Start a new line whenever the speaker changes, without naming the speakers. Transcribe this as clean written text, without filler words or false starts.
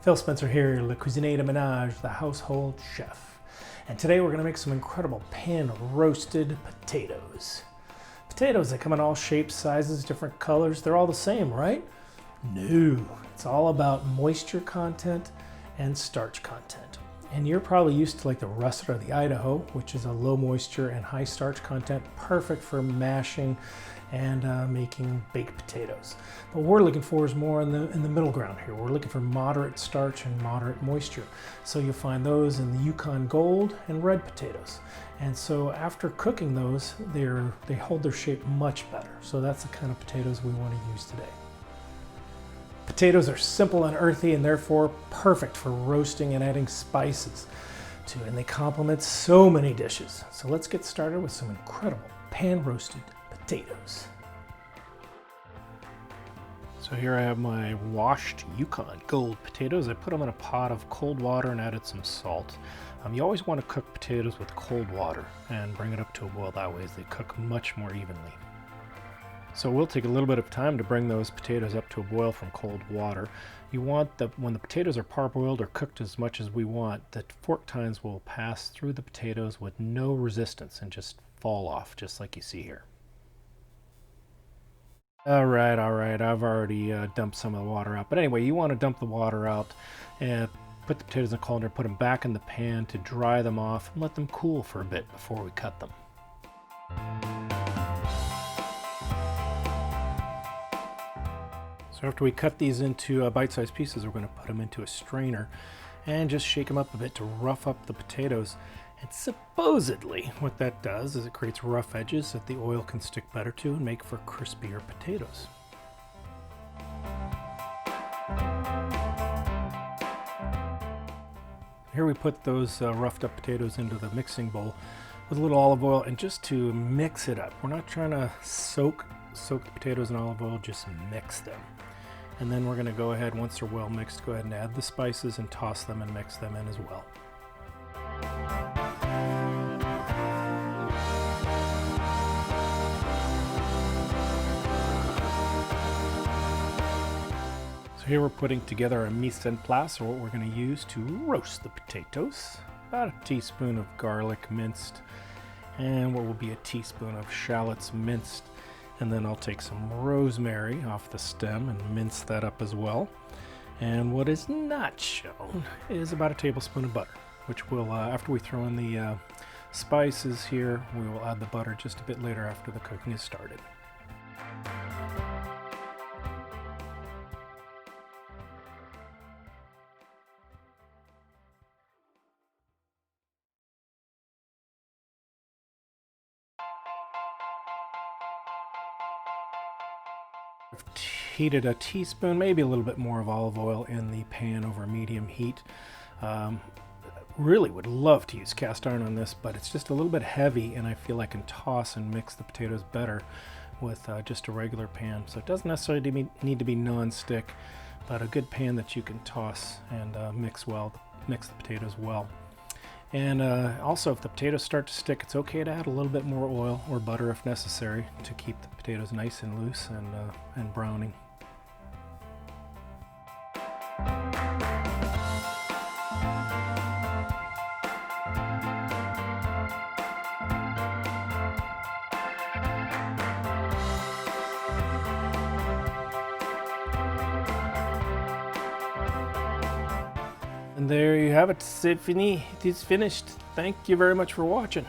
Phil Spencer here, Le Cuisinier de Ménage, the household chef. And today we're gonna make some incredible pan-roasted potatoes. Potatoes, they come in all shapes, sizes, different colors. They're all the same, right? No, it's all about moisture content and starch content. And you're probably used to like the russet or the Idaho, which is a low moisture and high starch content, perfect for mashing and making baked potatoes. But what we're looking for is more in the middle ground here. We're looking for moderate starch and moderate moisture. So you'll find those in the Yukon Gold and red potatoes. And so after cooking those, they hold their shape much better. So that's the kind of potatoes we want to use today. Potatoes are simple and earthy and therefore perfect for roasting and adding spices to, and they complement so many dishes. So let's get started with some incredible pan-roasted potatoes. So here I have my washed Yukon Gold potatoes. I put them in a pot of cold water and added some salt. You always want to cook potatoes with cold water and bring it up to a boil. That way they cook much more evenly. So we'll take a little bit of time to bring those potatoes up to a boil from cold water. You want when the potatoes are parboiled or cooked as much as we want, the fork tines will pass through the potatoes with no resistance and just fall off, just like you see here. All right, I've already dumped some of the water out. But anyway, you want to dump the water out and put the potatoes in the colander, put them back in the pan to dry them off and let them cool for a bit before we cut them. So after we cut these into bite-sized pieces, we're going to put them into a strainer and just shake them up a bit to rough up the potatoes. And supposedly what that does is it creates rough edges that the oil can stick better to and make for crispier potatoes. Here we put those roughed up potatoes into the mixing bowl with a little olive oil and just to mix it up. We're not trying to soak the potatoes in olive oil, just mix them. And then we're going to go ahead, once they're well mixed, go ahead and add the spices and toss them and mix them in as well. So here we're putting together a mise en place, or what we're going to use to roast the potatoes. About a teaspoon of garlic minced, and what will be a teaspoon of shallots minced. And then I'll take some rosemary off the stem and mince that up as well. And what is not shown is about a tablespoon of butter, which will, after we throw in the spices here, we will add the butter just a bit later after the cooking is started. I've heated a teaspoon, maybe a little bit more of olive oil in the pan over medium heat. Really would love to use cast iron on this, but it's just a little bit heavy and I feel I can toss and mix the potatoes better with just a regular pan. So it doesn't necessarily need to be non-stick, but a good pan that you can toss and mix the potatoes well. And also, if the potatoes start to stick, it's okay to add a little bit more oil or butter if necessary to keep the potatoes nice and loose and browning. And there you have it, c'est fini. It is finished. Thank you very much for watching.